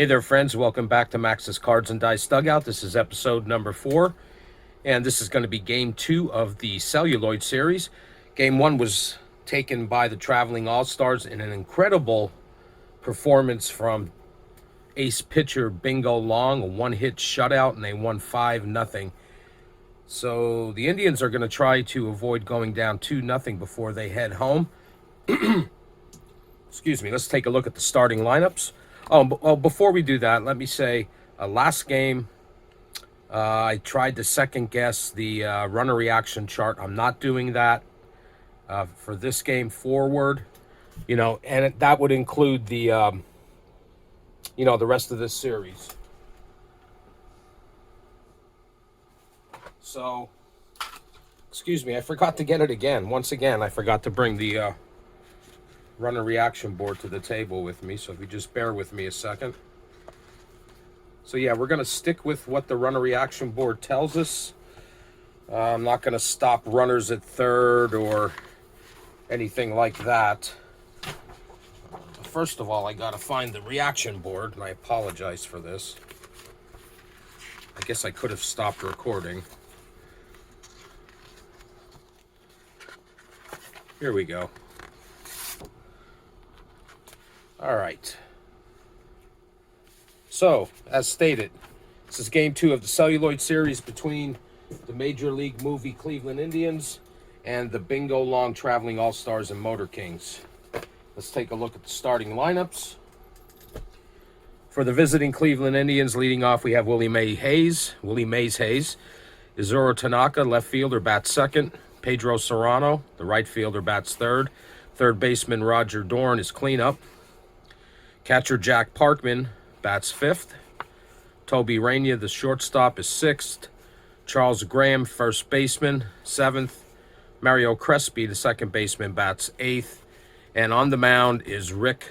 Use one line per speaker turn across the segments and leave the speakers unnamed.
Hey there, friends. Welcome back to Max's Cards and Dice Dugout. This is episode number 4, and this is going to be game 2 of the Celluloid series. Game 1 was taken by the Traveling All-Stars in an incredible performance from ace pitcher Bingo Long, a one-hit shutout, and they won 5-0. So the Indians are going to try to avoid going down 2-0 before they head home. Excuse me. Let's take a look at the starting lineups. Before we do that, let me say, last game, I tried to second guess the runner reaction chart. I'm not doing that for this game forward, and that would include the, the rest of this series. So, excuse me, I forgot to get it again. Once again, I forgot to bring the runner reaction board to the table with me, so if you just bear with me a second. So yeah, we're going to stick with what the runner reaction board tells us. I'm not going to stop runners at third or anything like that. First of all, I got to find the reaction board, and I apologize for this. I guess I could have stopped recording. Here we go. All right. So, as stated, this is game 2 of the Celluloid series between the Major League Movie Cleveland Indians and the Bingo Long Traveling All-Stars and Motor Kings. Let's take a look at the starting lineups. For the visiting Cleveland Indians, leading off, we have Willie Mays Hayes. Izuro Tanaka, left fielder, bats second. Pedro Serrano, the right fielder, bats third. Third baseman Roger Dorn is cleanup. Catcher Jack Parkman bats fifth. Toby Rainier, the shortstop, is sixth. Charles Graham, first baseman, seventh. Mario Crespi, the second baseman, bats eighth. And on the mound is Rick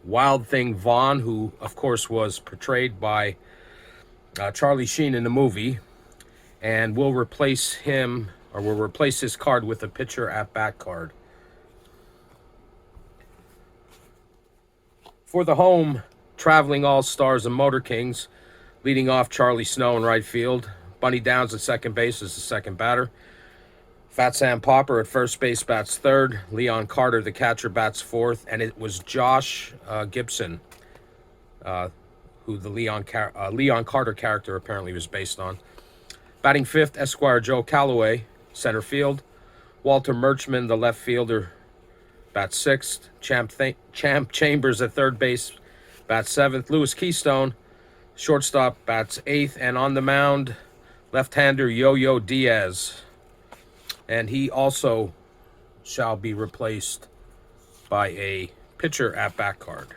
Wild Thing Vaughn, who, of course, was portrayed by Charlie Sheen in the movie. And we'll replace his card with a pitcher at bat card. For the home Traveling All-Stars and Motor Kings, leading off Charlie Snow in right field. Bunny Downs at second base is the second batter. Fat Sam Popper at first base bats third. Leon Carter, the catcher, bats fourth. And it was Josh Gibson, who the Leon Carter character apparently was based on. Batting fifth, Esquire Joe Calloway, center field. Walter Murchman, the left fielder, bats sixth. Champ Chambers at third base, bats seventh. Lewis Keystone, shortstop, bats eighth. And on the mound, left-hander Yo-Yo Diaz. And he also shall be replaced by a pitcher at bat card.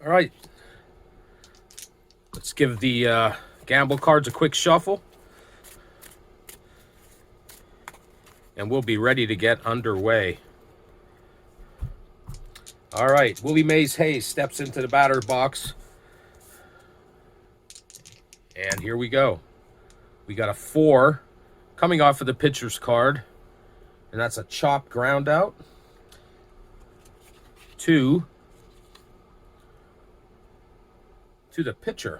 All right. Let's give the gamble cards a quick shuffle. And we'll be ready to get underway. All right, Willie Mays Hayes steps into the batter box. And here we go. We got a 4 coming off of the pitcher's card. And that's a chop ground out. 2 to the pitcher.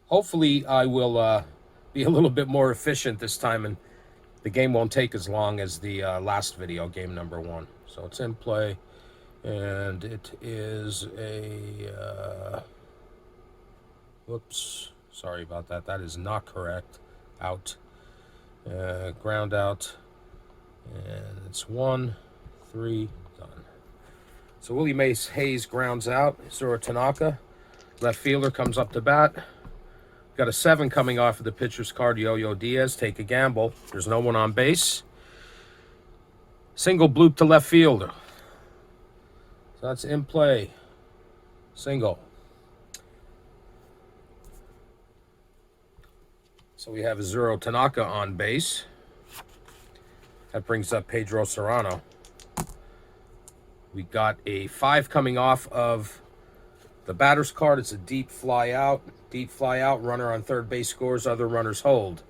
Hopefully I will be a little bit more efficient this time, and the game won't take as long as the last video, game number 1. So it's in play, and it is a whoops, sorry about that. That is not correct. Out. Ground out, and it's 1, 3, done. So Willie Mays Hayes grounds out. Izuro Tanaka, left fielder, comes up to bat. Got a 7 coming off of the pitcher's card, Yo-Yo Diaz. Take a gamble. There's no one on base. Single bloop to left fielder. So that's in play. Single. So we have Izuro Tanaka on base. That brings up Pedro Serrano. We got a 5 coming off of the batter's card. It's a deep fly out. Deep fly out, runner on third base scores, other runners hold.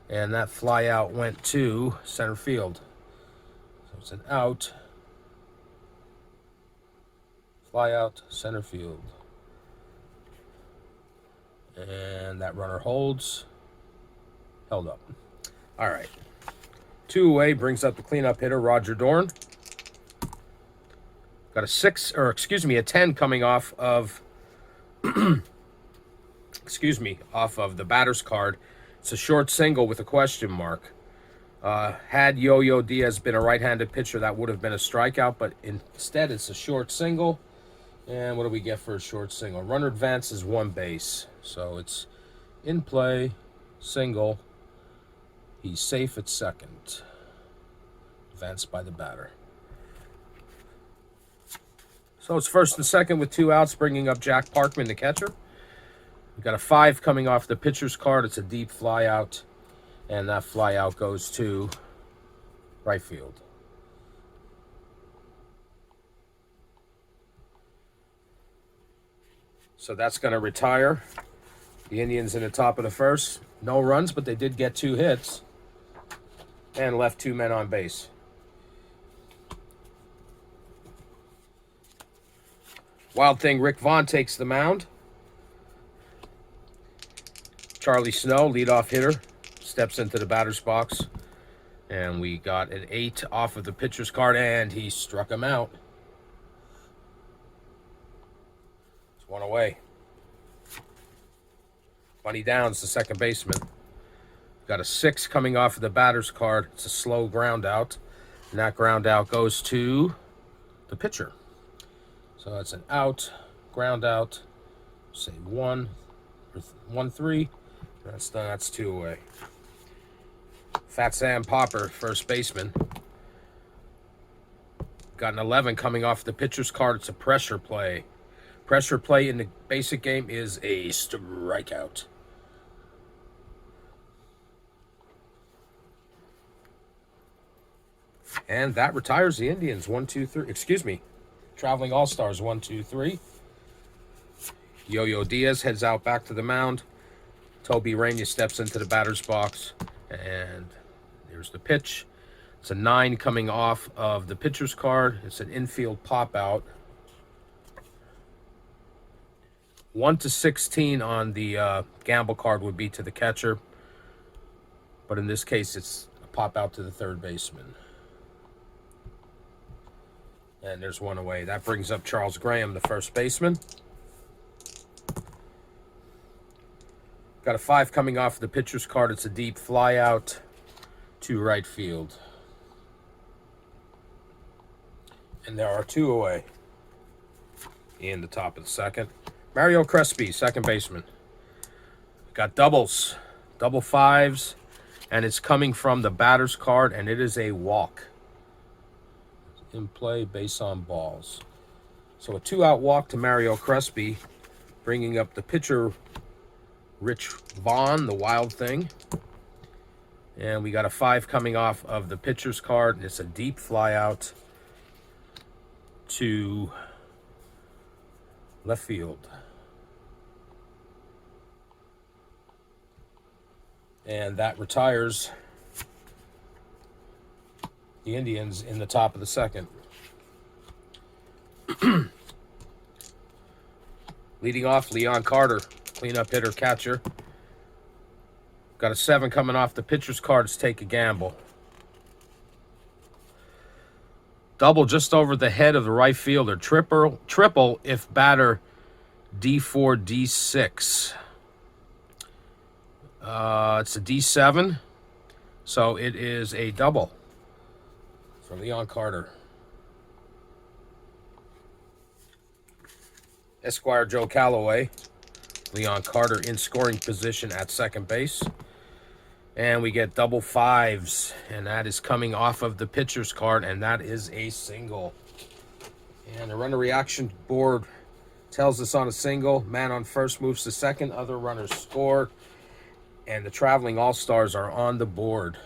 And that fly out went to center field. So it's an out. Fly out, center field. And that runner holds. Held up. All right. 2 away brings up the cleanup hitter, Roger Dorn. Got a 10 coming off of, off of the batter's card. It's a short single with a question mark. Had Yo-Yo Diaz been a right-handed pitcher, that would have been a strikeout, but instead it's a short single. And what do we get for a short single? Runner advances 1 base. So it's in play, single. He's safe at second. Advanced by the batter. So it's first and second with 2 outs, bringing up Jack Parkman, the catcher. We've got a 5 coming off the pitcher's card. It's a deep fly out, and that fly out goes to right field. So that's going to retire the Indians in the top of the first. No runs, but they did get 2 hits and left 2 men on base. Wild thing, Rick Vaughn takes the mound. Charlie Snow, leadoff hitter, steps into the batter's box. And we got an 8 off of the pitcher's card, and he struck him out. It's 1 away. Bunny Downs, the second baseman. Got a 6 coming off of the batter's card. It's a slow ground out. And that ground out goes to the pitcher. So that's an out, ground out, say 1, 1-3. That's done. That's 2 away. Fat Sam Popper, first baseman. Got an 11 coming off the pitcher's card. It's a pressure play. Pressure play in the basic game is a strikeout. And that retires the Indians. 1, 2, 3. Traveling All-Stars, 1, 2, 3. Yo-Yo Diaz heads out back to the mound. Toby Rainier steps into the batter's box. And there's the pitch. It's a 9 coming off of the pitcher's card. It's an infield pop out. 1-16 on the gamble card would be to the catcher. But in this case, it's a pop out to the third baseman. And there's 1 away. That brings up Charles Graham, the first baseman. Got a 5 coming off the pitcher's card. It's a deep fly out to right field. And there are 2 away in the top of the second. Mario Crespi, second baseman. Got doubles, double 5s, and it's coming from the batter's card, and it is a walk. In play, base on balls. So a 2-out walk to Mario Crespi, bringing up the pitcher, Rich Vaughn, the Wild Thing. And we got a 5 coming off of the pitcher's card. It's a deep fly out to left field. And that retires the Indians in the top of the second. Leading off, Leon Carter, cleanup hitter, catcher. Got a 7 coming off the pitcher's card. Let's take a gamble. Double just over the head of the right fielder. Triple if batter D4, D6. It's a D7. So it is a double for Leon Carter. Esquire Joe Calloway. Leon Carter in scoring position at second base. And we get double 5s. And that is coming off of the pitcher's card. And that is a single. And the runner reaction board tells us on a single. Man on first moves to second. Other runners score. And the traveling all-stars are on the board.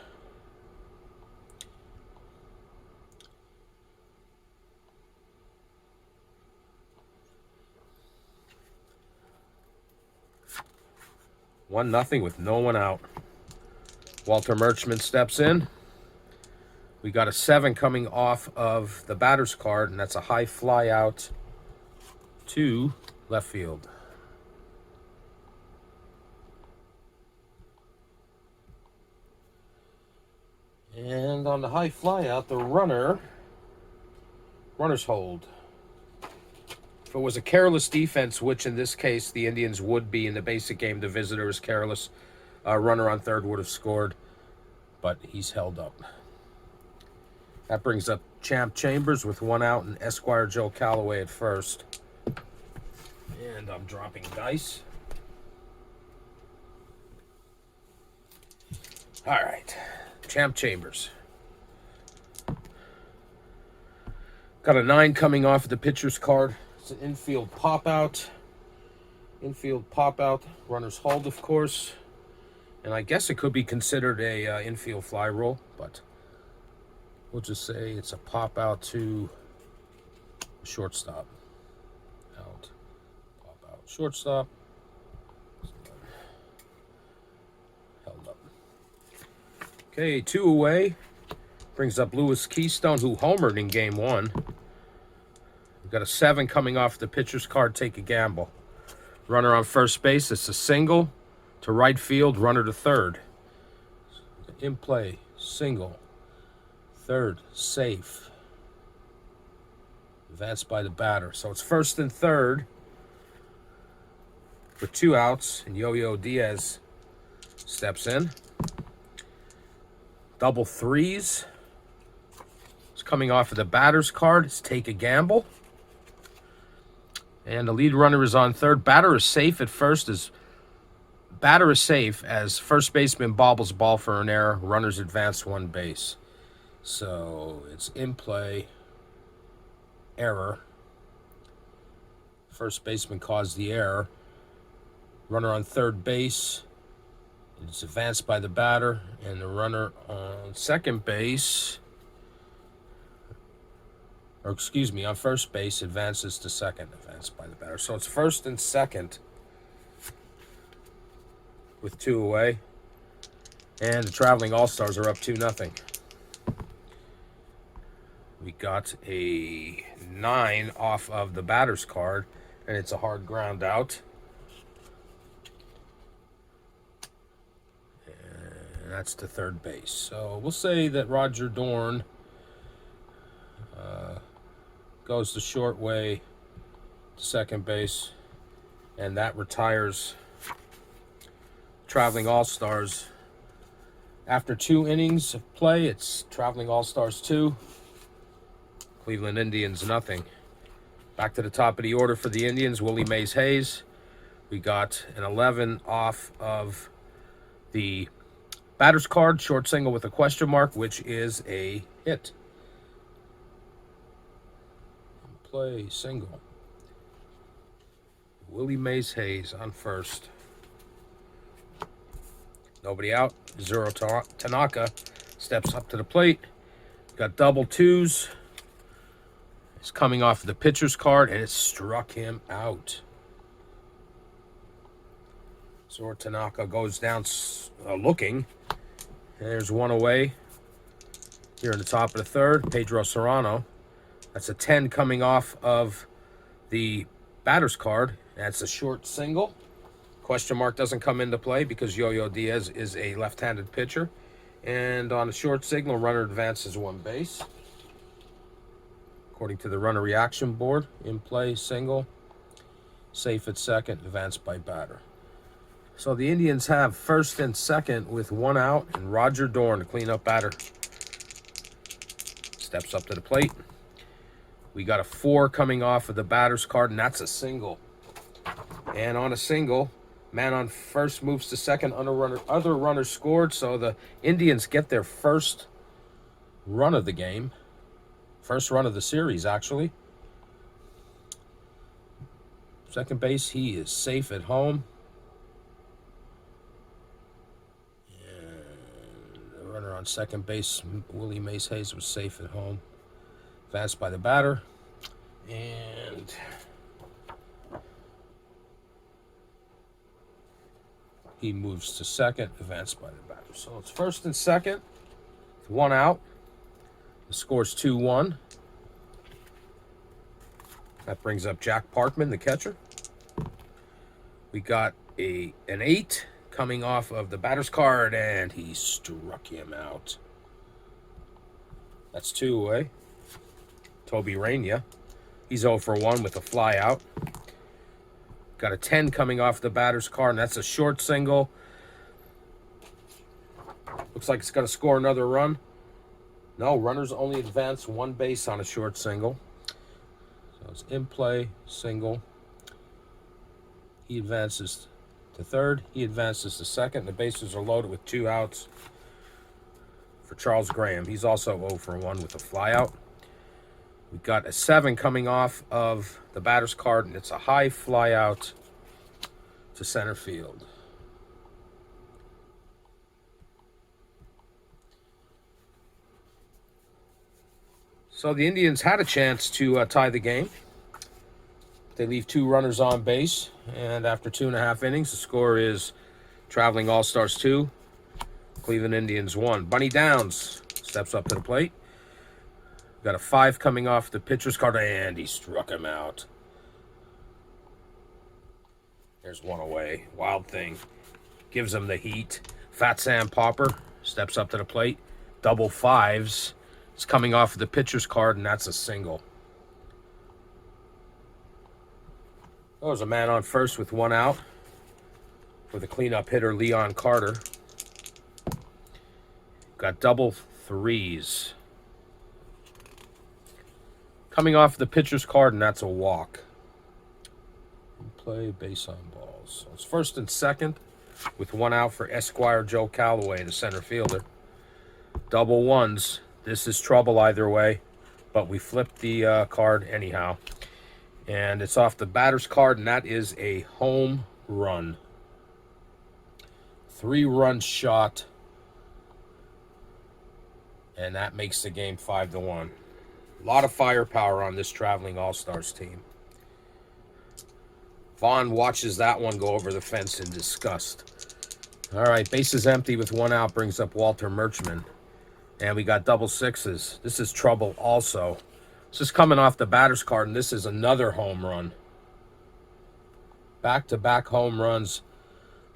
One nothing with no one out. Walter Murchman steps in. We got a 7 coming off of the batter's card, and that's a high fly out to left field. And on the high fly out, the runner's hold. If it was a careless defense, which in this case the Indians would be in the basic game, the visitor is careless. Runner on third would have scored, but he's held up. That brings up Champ Chambers with 1 out and Esquire Joe Calloway at first. And I'm dropping dice. All right, Champ Chambers. Got a 9 coming off of the pitcher's card. It's an infield pop out. Infield pop out. Runner's hold, of course. And I guess it could be considered a infield fly roll, but we'll just say it's a pop out to shortstop. Out. Pop out. Shortstop. Held up. Okay, 2 away. Brings up Lewis Keystone, who homered in game 1. We've got a 7 coming off the pitcher's card. Take a gamble. Runner on first base. It's a single to right field. Runner to third. In play. Single. Third. Safe. Advanced by the batter. So it's first and third with 2 outs. And Yo-Yo Diaz steps in. Double threes. It's coming off of the batter's card. It's take a gamble. And the lead runner is on third. Batter is safe at first. Batter is safe as first baseman bobbles ball for an error. Runners advance 1 base. So it's in play. Error. First baseman caused the error. Runner on third base. It's advanced by the batter. And the runner on second base, or excuse me, on first base, advances to second, advanced by the batter. So it's first and second with 2 away. And the traveling All-Stars are up 2-0. We got a 9 off of the batter's card, and it's a hard ground out. And that's to third base. So we'll say that Roger Dorn goes the short way to second base, and that retires traveling All-Stars. After 2 innings of play, it's traveling All-Stars 2, Cleveland Indians 0. Back to the top of the order for the Indians, Willie Mays Hayes. We got an 11 off of the batter's card, short single with a question mark, which is a hit. Play single. Willie Mays Hayes on first. Nobody out. Zero Tanaka steps up to the plate. Got double twos. It's coming off the pitcher's card, and it struck him out. Zoro Tanaka goes down looking. And there's 1 away. Here in the top of the third, Pedro Serrano. That's a 10 coming off of the batter's card. That's a short single. Question mark doesn't come into play because Yo-Yo Diaz is a left-handed pitcher. And on a short signal, runner advances 1 base. According to the runner reaction board, in play, single, safe at second, advanced by batter. So the Indians have first and second with 1 out, and Roger Dorn, the cleanup batter, steps up to the plate. We got a 4 coming off of the batter's card, and that's a single. And on a single, man on first moves to second, other runner scored, so the Indians get their first run of the game. First run of the series, actually. Second base, he is safe at home. And the runner on second base, Willie Mays Hayes, was safe at home. Advanced by the batter. And He moves to second, advanced by the batter. So it's first and second, one out. The score's 2-1. That brings up Jack Parkman, the catcher. We got an 8 coming off of the batter's card, and he struck him out. That's 2 away. Toby Rainier. He's 0 for 1 with a fly out. Got a 10 coming off the batter's card, and that's a short single. Looks like it's going to score another run. No, runners only advance 1 base on a short single. So it's in play, single. He advances to third. He advances to second. The bases are loaded with 2 outs for Charles Graham. He's also 0 for 1 with a fly out. We've got a 7 coming off of the batter's card, and it's a high fly out to center field. So the Indians had a chance to tie the game. They leave 2 runners on base, and after 2.5 innings, the score is Traveling All-Stars 2, Cleveland Indians 1. Bunny Downs steps up to the plate. Got a 5 coming off the pitcher's card, and he struck him out. There's 1 away. Wild Thing gives him the heat. Fat Sam Popper steps up to the plate. Double 5s. It's coming off of the pitcher's card, and that's a single. There's a man on first with 1 out for the cleanup hitter, Leon Carter. Got double 3s. Coming off the pitcher's card, and that's a walk. Play base on balls. So it's first and second with 1 out for Esquire Joe Calloway, the center fielder. Double 1s. This is trouble either way, but we flipped the card anyhow. And it's off the batter's card, and that is a home run. 3-run shot. And that makes the game 5-1. A lot of firepower on this Traveling All-Stars team. Vaughn watches that one go over the fence in disgust. All right, bases empty with 1 out brings up Walter Murchman. And we got double 6s. This is trouble also. This is coming off the batter's card, and this is another home run. Back-to-back home runs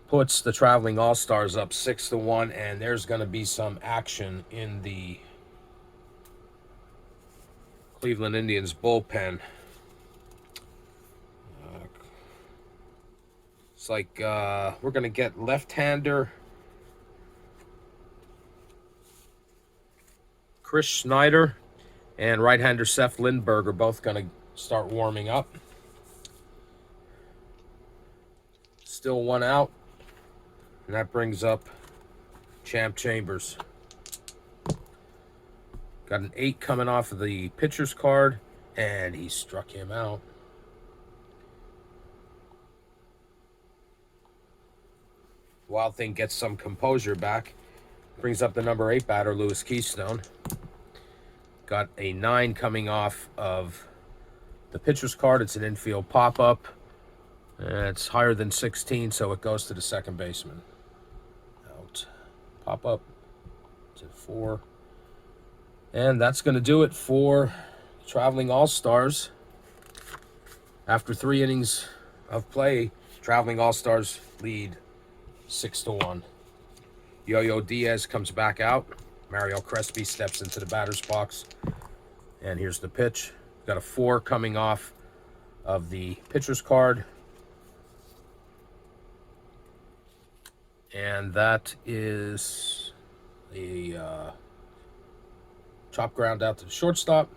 puts the Traveling All-Stars up 6-1, and there's going to be some action in the Cleveland Indians bullpen. It's like we're going to get left-hander Chris Schneider and right-hander Seth Lindbergh are both going to start warming up. Still 1 out, and that brings up Champ Chambers. Got an 8 coming off of the pitcher's card, and he struck him out. Wild Thing gets some composure back. Brings up the number 8 batter, Lewis Keystone. Got a 9 coming off of the pitcher's card. It's an infield pop-up. It's higher than 16, so it goes to the second baseman. Out. Pop-up to 4. And that's going to do it for Traveling All-Stars. After 3 innings of play, Traveling All-Stars lead 6-1. Yo-Yo Diaz comes back out. Mario Crespi steps into the batter's box. And here's the pitch. Got a 4 coming off of the pitcher's card. And that is a chop ground out to the shortstop.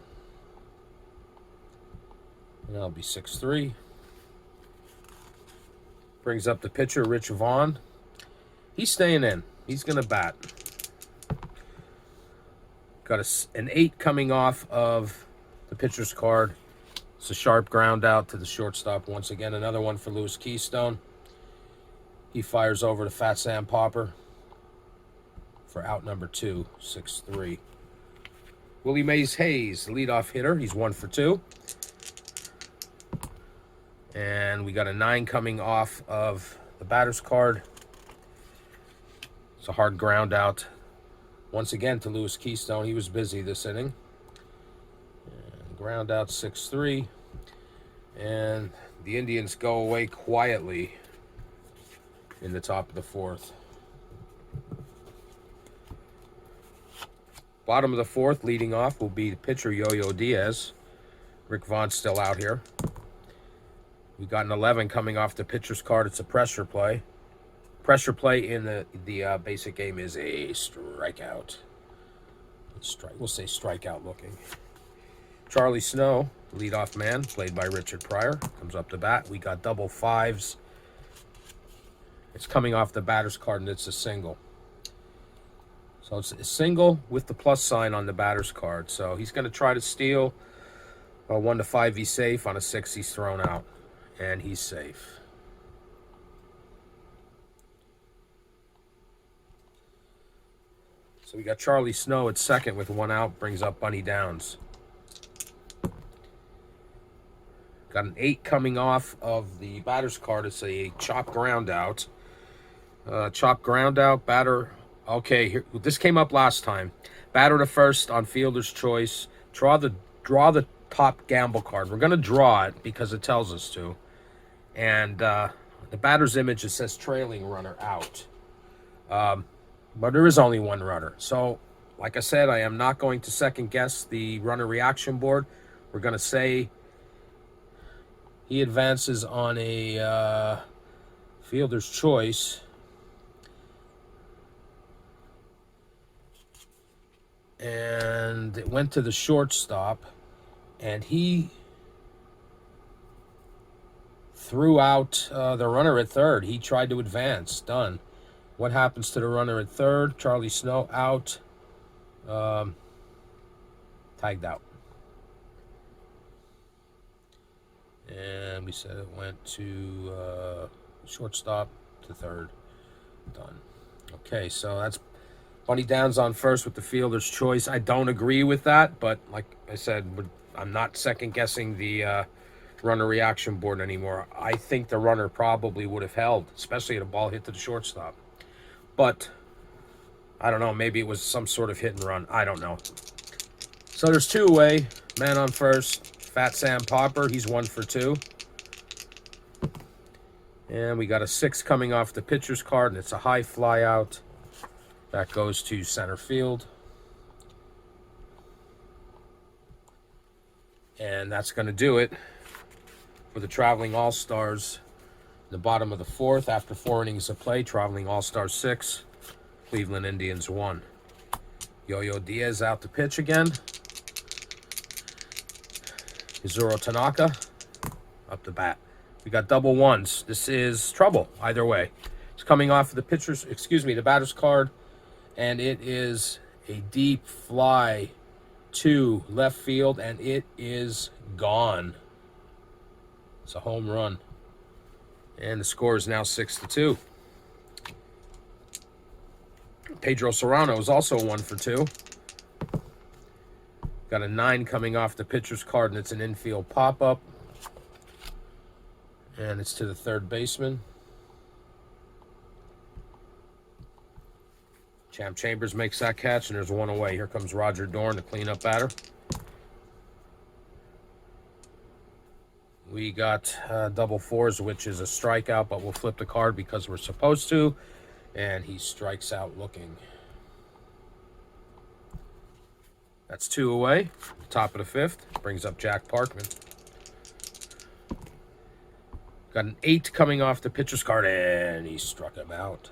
And that'll be 6-3. Brings up the pitcher, Rich Vaughn. He's staying in. He's going to bat. Got an 8 coming off of the pitcher's card. It's a sharp ground out to the shortstop. Once again, another one for Lewis Keystone. He fires over to Fat Sam Popper for out number 2, 6-3. Willie Mays Hayes, the leadoff hitter. He's 1 for 2. And we got a 9 coming off of the batter's card. It's a hard ground out once again to Lewis Keystone. He was busy this inning. And ground out 6-3. And the Indians go away quietly in the top of the fourth. Bottom of the fourth, leading off, will be the pitcher Yo-Yo Diaz. Rick Vaughn's still out here. We got an 11 coming off the pitcher's card. It's a pressure play. Pressure play in the basic game is a strikeout. We'll say strikeout looking. Charlie Snow, leadoff man, played by Richard Pryor, comes up to bat. We got double fives. It's coming off the batter's card, and it's a single. So it's a single with the plus sign on the batter's card. So he's going to try to steal. 1 to 5, he's safe. On a 6, he's thrown out. And he's safe. So we got Charlie Snow at second with 1 out. Brings up Bunny Downs. Got an 8 coming off of the batter's card. It's a chop ground out. Chop ground out. Batter. Okay, here, this came up last time. Batter to first on fielder's choice. Draw the top gamble card. We're going to draw it because it tells us to. And the batter's image, it says trailing runner out. But there is only 1 runner. So, like I said, I am not going to second guess the runner reaction board. We're going to say he advances on a fielder's choice. And it went to the shortstop. And he threw out the runner at third. He tried to advance. Done. What happens to the runner at third? Charlie Snow out. Tagged out. And we said it went to shortstop to third. Done. Okay, so that's Bunny Downs on first with the fielder's choice. I don't agree with that, but like I said, I'm not second-guessing the runner reaction board anymore. I think the runner probably would have held, especially if the ball hit to the shortstop. But I don't know. Maybe it was some sort of hit and run. I don't know. So there's 2 away. Man on first. Fat Sam Popper. He's 1 for 2. And we got a 6 coming off the pitcher's card, and it's a high fly out. That goes to center field. And that's going to do it for the Traveling All-Stars. The bottom of the fourth, after 4 innings of play, Traveling All-Stars 6, Cleveland Indians 1. Yo-Yo Diaz out to pitch again. Izuro Tanaka up to bat. We got double ones. This is trouble either way. It's coming off of the batter's card, and it is a deep fly to left field, and it is gone. It's a home run. And the score is now 6-2. Pedro Serrano is also 1 for 2. Got a 9 coming off the pitcher's card, and it's an infield pop-up. And it's to the third baseman. Champ Chambers makes that catch, and there's 1 away. Here comes Roger Dorn, the cleanup batter. We got double fours, which is a strikeout, but we'll flip the card because we're supposed to. And he strikes out looking. That's 2 away. Top of the fifth. Brings up Jack Parkman. Got an 8 coming off the pitcher's card, and he struck him out.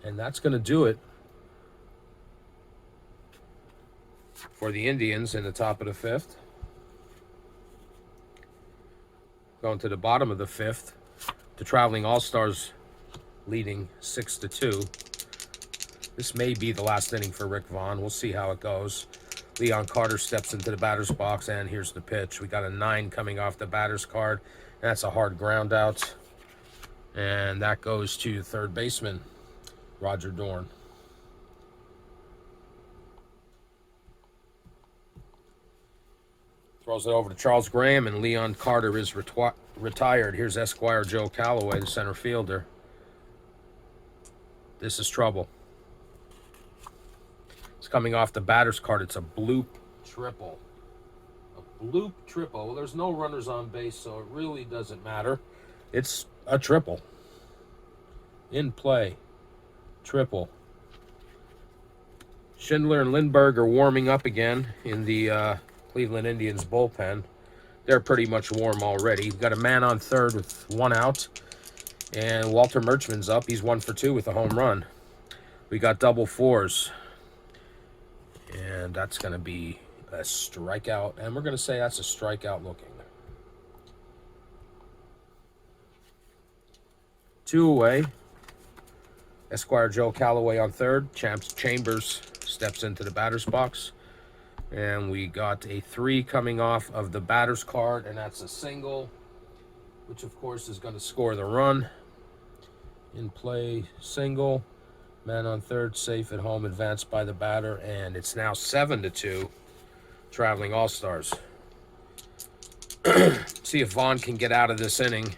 And that's going to do it for the Indians in the top of the fifth. Going to the bottom of the fifth, the Traveling All-Stars leading 6-2. This may be the last inning for Rick Vaughn. We'll see how it goes. Leon Carter steps into the batter's box, and here's the pitch. We got a 9 coming off the batter's card. That's a hard ground out. And that goes to third baseman, Roger Dorn. Throws it over to Charles Graham, and Leon Carter is retired. Here's Esquire Joe Calloway, the center fielder. This is trouble. It's coming off the batter's card. It's a bloop triple. A bloop triple. Well, there's no runners on base, so it really doesn't matter. It's a triple. In play. Triple. Schindler and Lindbergh are warming up again in the Cleveland Indians bullpen. They're pretty much warm already. We've got a man on third with 1 out. And Walter Murchman's up. He's 1 for 2 with a home run. We got double fours. And that's going to be a strikeout. And we're going to say that's a strikeout looking. 2 away. Esquire Joe Calloway on third. Champs Chambers steps into the batter's box. And we got a 3 coming off of the batter's card. And that's a single, which of course is going to score the run. In play, single. Man on third, safe at home, advanced by the batter, and it's now 7-2. Traveling All-Stars. See if Vaughn can get out of this inning.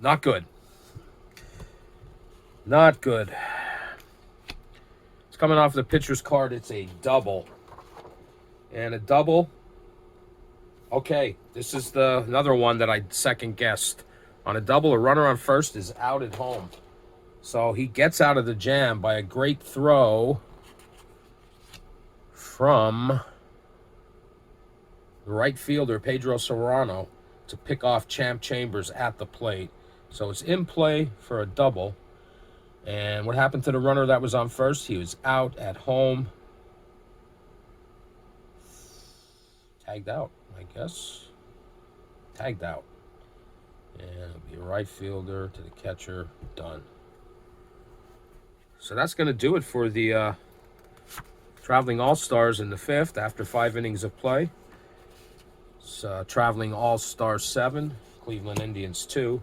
Not good. Not good. It's coming off the pitcher's card. It's a double. And a double. Okay, this is another one that I second guessed. On a double, a runner on first is out at home. So he gets out of the jam by a great throw from the right fielder, Pedro Serrano, to pick off Champ Chambers at the plate. So it's in play for a double. And what happened to the runner that was on first? He was out at home. Tagged out, I guess. Tagged out. And it'll be a right fielder to the catcher. Done. So that's going to do it for the Traveling All-Stars in the 5th after 5 innings of play. It's Traveling All-Stars 7, Cleveland Indians 2.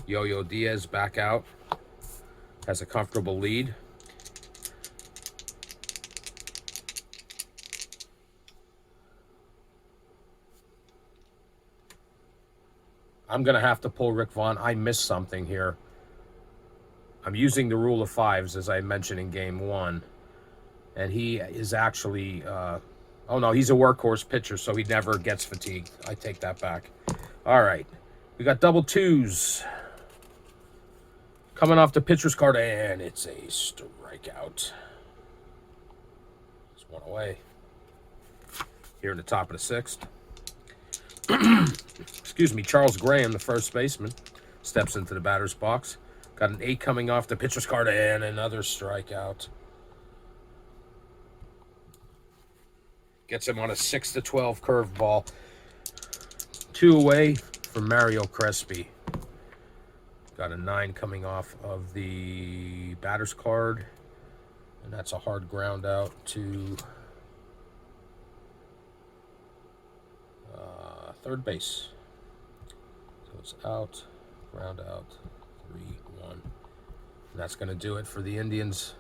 Yo-Yo Diaz back out. Has a comfortable lead. I'm going to have to pull Rick Vaughn. I missed something here. I'm using the rule of 5s, as I mentioned in Game 1. And he is actually... oh, no, he's a workhorse pitcher, so he never gets fatigued. I take that back. All right. We got double 2s. Coming off the pitcher's card, and it's a strikeout. It's 1 away. Here in the top of the 6th. Excuse me, Charles Graham, the first baseman, steps into the batter's box. Got an 8 coming off the pitcher's card, and another strikeout. Gets him on a 6-12 curveball. 2 away from Mario Crespi. Got a 9 coming off of the batter's card. And that's a hard ground out to third base. So it's out, ground out, 3-1. And that's going to do it for the Indians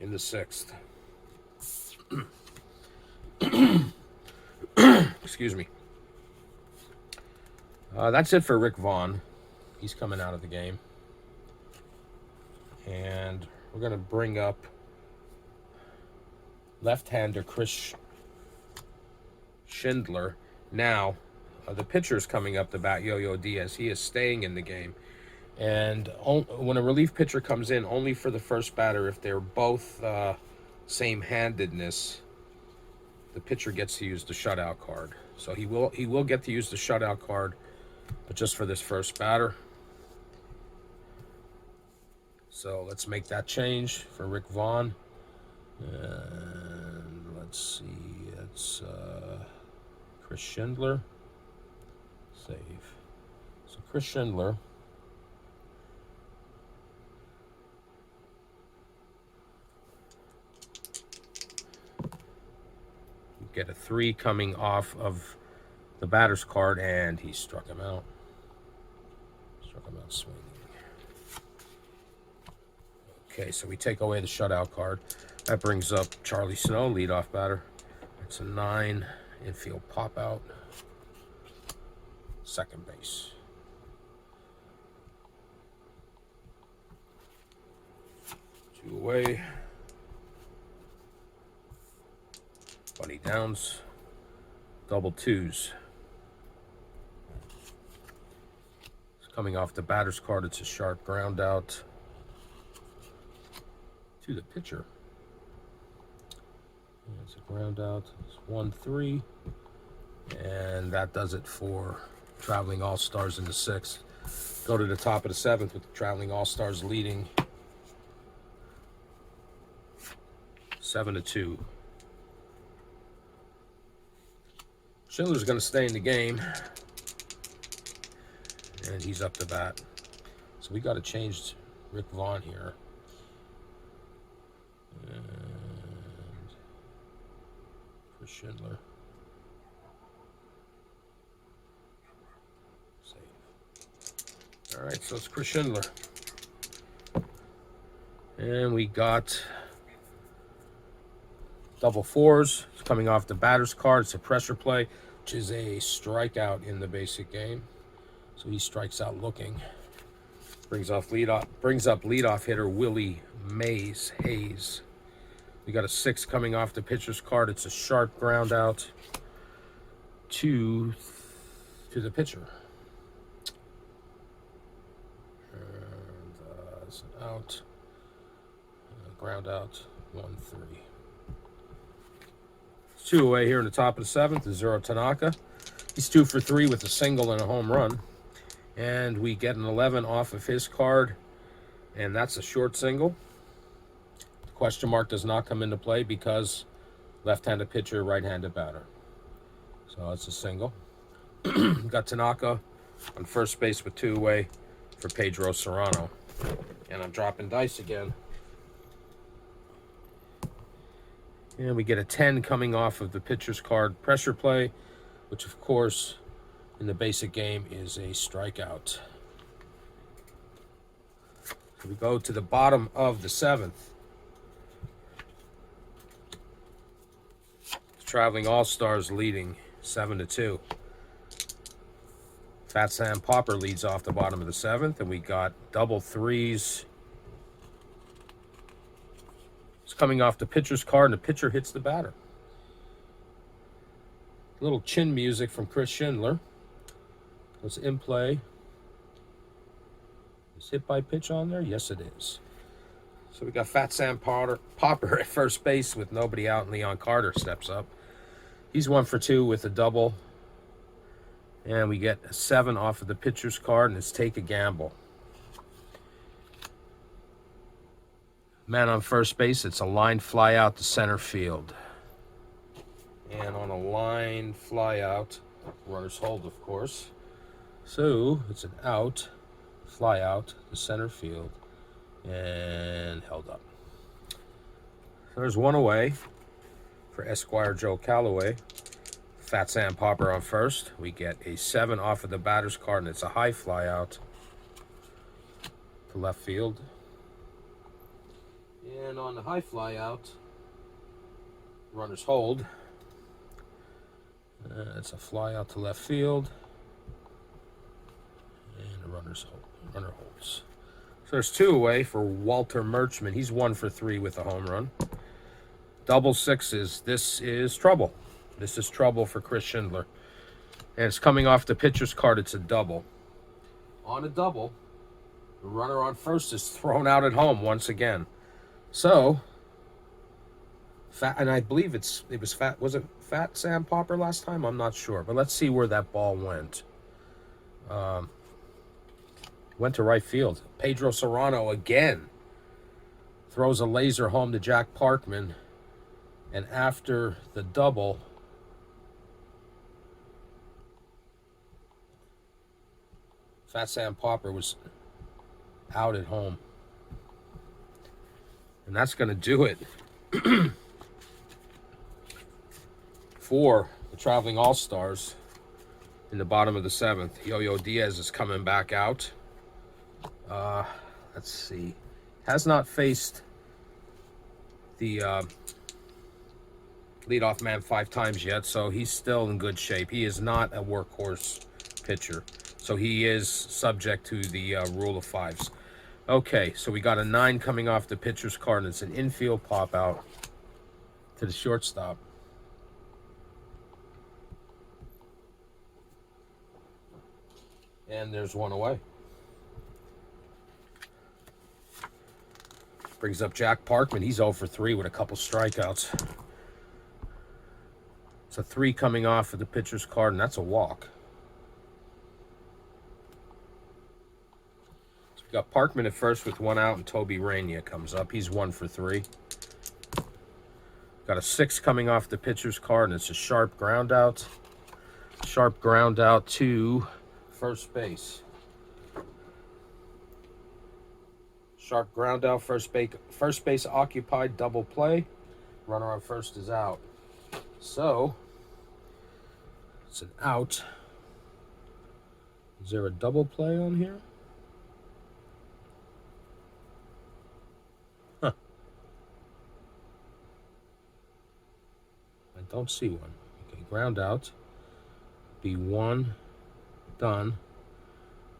in the 6th. Excuse me. That's it for Rick Vaughn. He's coming out of the game. And we're going to bring up left-hander Chris Schindler. Now, the pitcher's coming up to bat, Yo-Yo Diaz. He is staying in the game. And when a relief pitcher comes in, only for the first batter, if they're both same-handedness, the pitcher gets to use the shutout card. So he will get to use the shutout card, but just for this first batter. So let's make that change for Rick Vaughn. And let's see, it's Chris Schindler. Save. So Chris Schindler. Get a 3 coming off of the batter's card, and he struck him out. Struck him out swinging. Okay, so we take away the shutout card. That brings up Charlie Snow, leadoff batter. It's a 9 infield pop out. second base. Two away. Bunny downs. Double twos. It's coming off the batter's card. It's a sharp ground out to the pitcher. It's a ground out. It's 1-3. And that does it for Traveling All-Stars in the sixth. Go to the top of the seventh with the Traveling All-Stars leading 7-2. Schindler's going to stay in the game. And he's up to bat. So we got to change Rick Vaughn here. And Chris Schindler. Save. All right, so it's Chris Schindler. And we got double fours. It's coming off the batter's card. It's a pressure play, which is a strikeout in the basic game. So he strikes out looking. Brings up leadoff hitter Willie Hayes. We got a 6 coming off the pitcher's card. It's a sharp ground out to the pitcher. And it's an out. Ground out. 1-3. It's 2 away here in the top of the seventh. Zero Tanaka. He's 2 for 3 with a single and a home run. And we get an 11 off of his card. And that's a short single. The question mark does not come into play because left-handed pitcher, right-handed batter. So it's a single. Got Tanaka on first base with 2 away for Pedro Serrano. And I'm dropping dice again. And we get a 10 coming off of the pitcher's card, pressure play, which of course in the basic game is a strikeout. So we go to the bottom of the seventh. Traveling All-Stars leading 7-2. Fat Sam Popper leads off the bottom of the seventh, and we got double threes. It's coming off the pitcher's card, and the pitcher hits the batter. Little chin music from Chris Schindler. It's in play. Is hit by pitch on there? Yes, it is. So we got Fat Sam Popper at first base with nobody out, and Leon Carter steps up. He's 1 for 2 with a double. And we get a 7 off of the pitcher's card, and it's take a gamble. Man on first base, it's a line fly out to center field. And on a line fly out, runners hold, of course. So it's an out, fly out to center field, and held up. So there's 1 away for Esquire Joe Calloway. Fat Sam Popper on first. We get a 7 off of the batter's card, and it's a high fly out to left field. And on the high fly out, runners hold. It's a fly out to left field. And the runner holds. So there's 2 away for Walter Murchman. He's 1 for 3 with a home run. Double sixes. This is trouble. This is trouble for Chris Schindler. And it's coming off the pitcher's card. It's a double. On a double, the runner on first is thrown out at home once again. So, and I believe it was Fat Sam Popper last time? I'm not sure. But let's see where that ball went. Went to right field. Pedro Serrano again throws a laser home to Jack Parkman. And after the double, Fat Sam Popper was out at home. And that's going to do it for the Traveling All-Stars in the bottom of the seventh. Yo-Yo Diaz is coming back out. Let's see. Has not faced the leadoff man 5 times yet, so he's still in good shape. He is not a workhorse pitcher. So he is subject to the rule of fives. Okay, so we got a 9 coming off the pitcher's card, and it's an infield pop out to the shortstop. And there's one away. Brings up Jack Parkman. He's 0 for 3 with a couple strikeouts. It's a 3 coming off of the pitcher's card, and that's a walk. So we got Parkman at first with 1 out, and Toby Rainier comes up. He's 1 for 3. Got a 6 coming off the pitcher's card, and it's a sharp ground out. Sharp ground out to first base. Sharp ground out, first base occupied, double play. Runner on first is out. So, it's an out. Is there a double play on here? Huh. I don't see one. Okay, ground out. Be 1, done.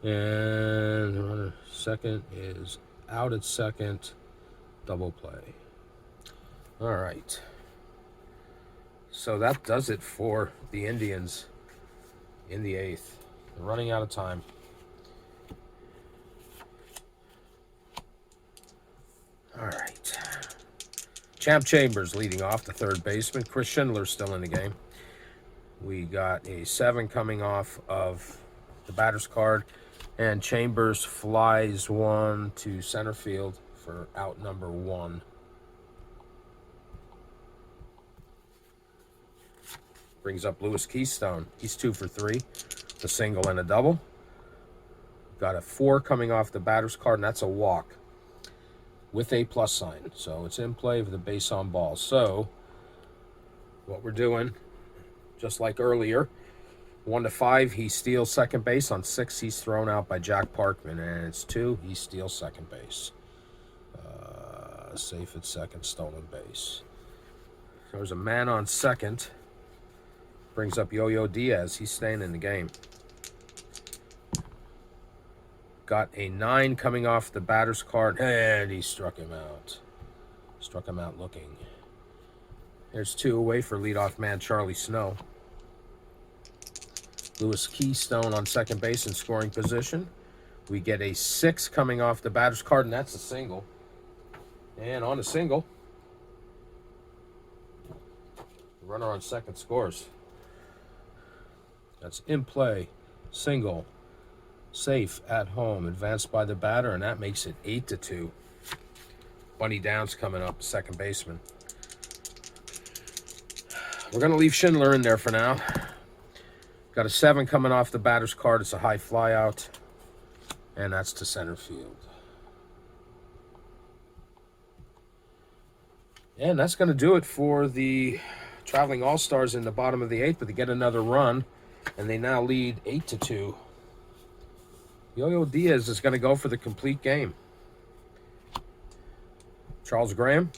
And the runner second is out at second, double play. All right. So that does it for the Indians in the 8th. They're running out of time. All right. Champ Chambers leading off, the third baseman. Chris Schindler still in the game. We got a 7 coming off of the batter's card, and Chambers flies 1 to center field for out number 1. Brings up Lewis Keystone. He's 2 for 3, a single and a double. Got a 4 coming off the batter's card, and that's a walk with a plus sign. So it's in play with the base on ball. So what we're doing, just like earlier, 1 to 5, he steals second base. On 6, he's thrown out by Jack Parkman, and it's 2, he steals second base. Safe at second, stolen base. So there's a man on second. Brings up Yo-Yo Diaz. He's staying in the game. Got a 9 coming off the batter's card, and he struck him out. Struck him out looking. There's 2 away for leadoff man Charlie Snow. Lewis Keystone on second base in scoring position. We get a 6 coming off the batter's card, and that's a single. And on a single, the runner on second scores. That's in play, single, safe at home, advanced by the batter, and that makes it 8-2. Bunny Downs coming up, second baseman. We're going to leave Schindler in there for now. Got a 7 coming off the batter's card. It's a high fly out, and that's to center field. And that's going to do it for the traveling all-stars in the bottom of the 8th, but they get another run, and they now lead 8-2. Yo-Yo Diaz is going to go for the complete game. Charles Graham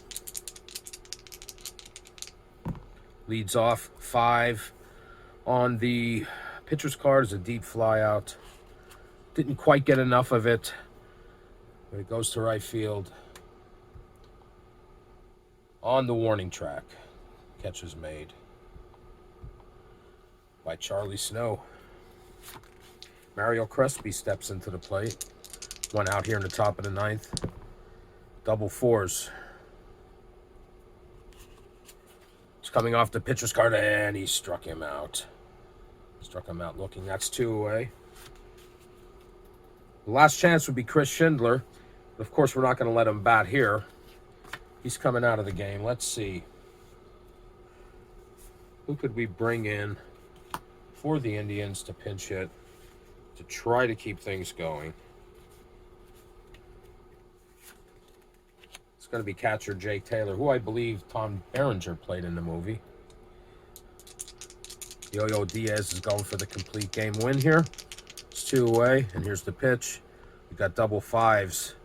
leads off 5 on the pitcher's card. Is a deep fly out. Didn't quite get enough of it, but it goes to right field. On the warning track. Catch is made by Charlie Snow. Mario Crespi steps into the plate. 1 out here in the top of the 9th. Double 4s. It's coming off the pitcher's card, and he struck him out. Struck him out looking. That's 2 away. The last chance would be Chris Schindler. But of course, we're not going to let him bat here. He's coming out of the game. Let's see. Who could we bring in for the Indians to pinch hit to try to keep things going? It's going to be catcher Jake Taylor, who I believe Tom Berenger played in the movie. Yo-Yo Diaz is going for the complete game win here. It's 2 away, and here's the pitch. We got double 5s.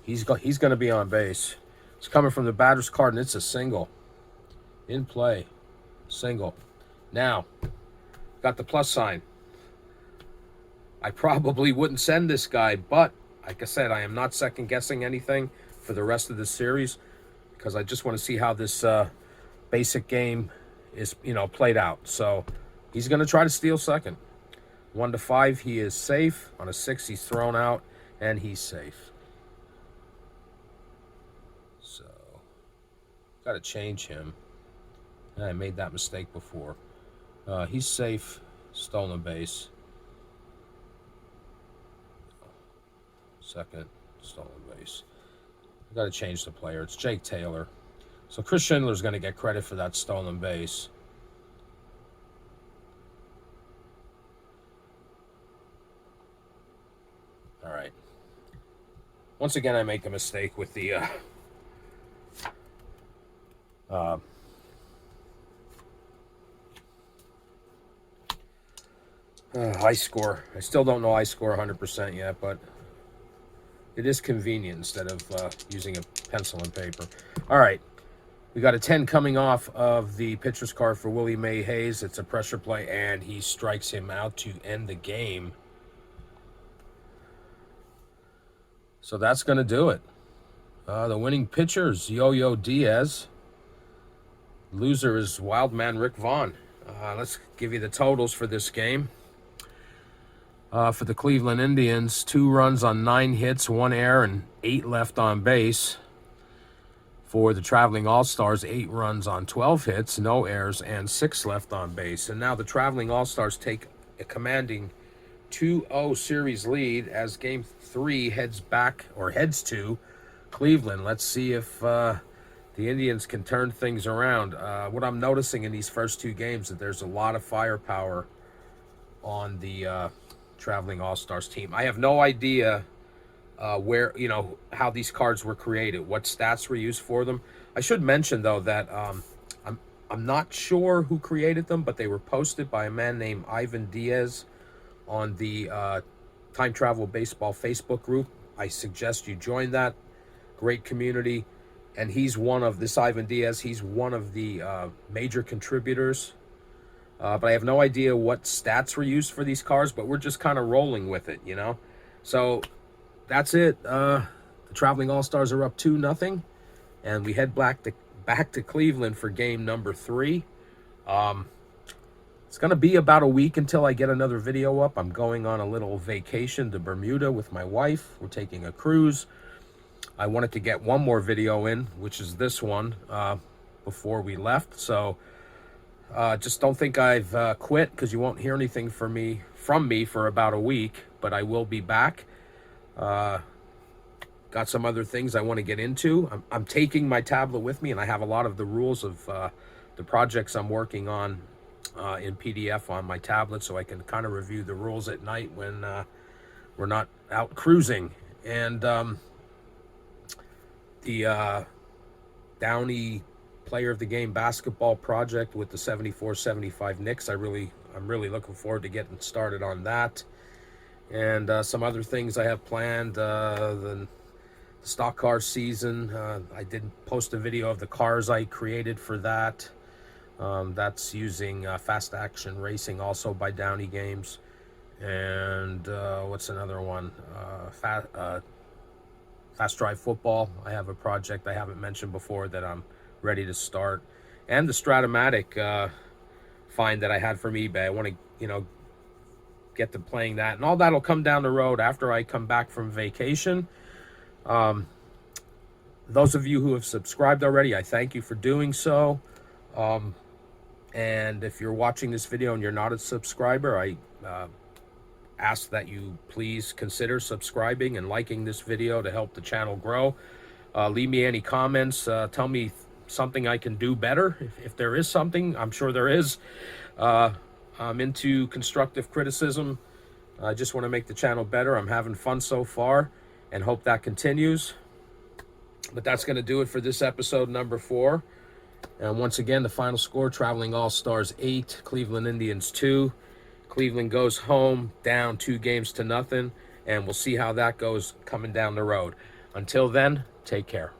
He's going to be on base. It's coming from the batter's card, and it's a single. In play. Single. Now, got the plus sign. I probably wouldn't send this guy, but like I said, I am not second guessing anything for the rest of the series because I just want to see how this basic game is, played out. So he's going to try to steal second. 1 to 5, he is safe. On a 6, he's thrown out, and he's safe. So, got to change him. I made that mistake before. He's safe. Stolen base. Second, stolen base. I got to change the player. It's Jake Taylor. So Chris Schindler's going to get credit for that stolen base. All right. Once again, I make a mistake with the high score. I still don't know I score 100% yet, but it is convenient instead of using a pencil and paper. All right. We got a 10 coming off of the pitcher's card for Willie May Hayes. It's a pressure play, and he strikes him out to end the game. So that's going to do it. The winning pitcher is Yo-Yo Diaz. Loser is Wildman Rick Vaughn. Let's give you the totals for this game. For the Cleveland Indians, 2 runs on 9 hits, 1 error, and 8 left on base. For the Traveling All-Stars, 8 runs on 12 hits, no errors, and 6 left on base. And now the Traveling All-Stars take a commanding 2-0 series lead as Game 3 heads to Cleveland. Let's see if the Indians can turn things around. What I'm noticing in these first 2 games that there's a lot of firepower on the Traveling All-Stars team. I have no idea where, how these cards were created, what stats were used for them. I should mention, though, that I'm not sure who created them, but they were posted by a man named Ivan Diaz on the Time Travel Baseball Facebook group. I suggest you join that great community. And he's Ivan Diaz, he's one of the major contributors. But I have no idea what stats were used for these cards, but we're just kind of rolling with it, So that's it. The Traveling All-Stars are up 2-0, and we head back to Cleveland for game number 3. It's going to be about a week until I get another video up. I'm going on a little vacation to Bermuda with my wife. We're taking a cruise. I wanted to get one more video in, which is this one, before we left. So just don't think I've quit, because you won't hear anything from me for about a week, but I will be back. Got some other things I want to get into. I'm taking my tablet with me, and I have a lot of the rules of the projects I'm working on in PDF on my tablet, so I can kind of review the rules at night when we're not out cruising. And the Downey Player of the Game basketball project with the 74-75 Knicks, I'm really looking forward to getting started on that. And some other things I have planned. The stock car season. I did post a video of the cars I created for that. That's using Fast Action Racing, also by Downey Games. And what's another one? Fast Drive Football. I have a project I haven't mentioned before that I'm ready to start. And the Stratomatic find that I had from eBay. I want to, get to playing that. And all that will come down the road after I come back from vacation. Those of you who have subscribed already, I thank you for doing so. And if you're watching this video and you're not a subscriber, I ask that you please consider subscribing and liking this video to help the channel grow. Leave me any comments. Tell me something I can do better. If there is something, I'm sure there is. I'm into constructive criticism. I just want to make the channel better. I'm having fun so far and hope that continues. But that's going to do it for this episode number 4. And once again, the final score, Traveling All-Stars 8, Cleveland Indians 2. Cleveland goes home down 2-0, and we'll see how that goes coming down the road. Until then, take care.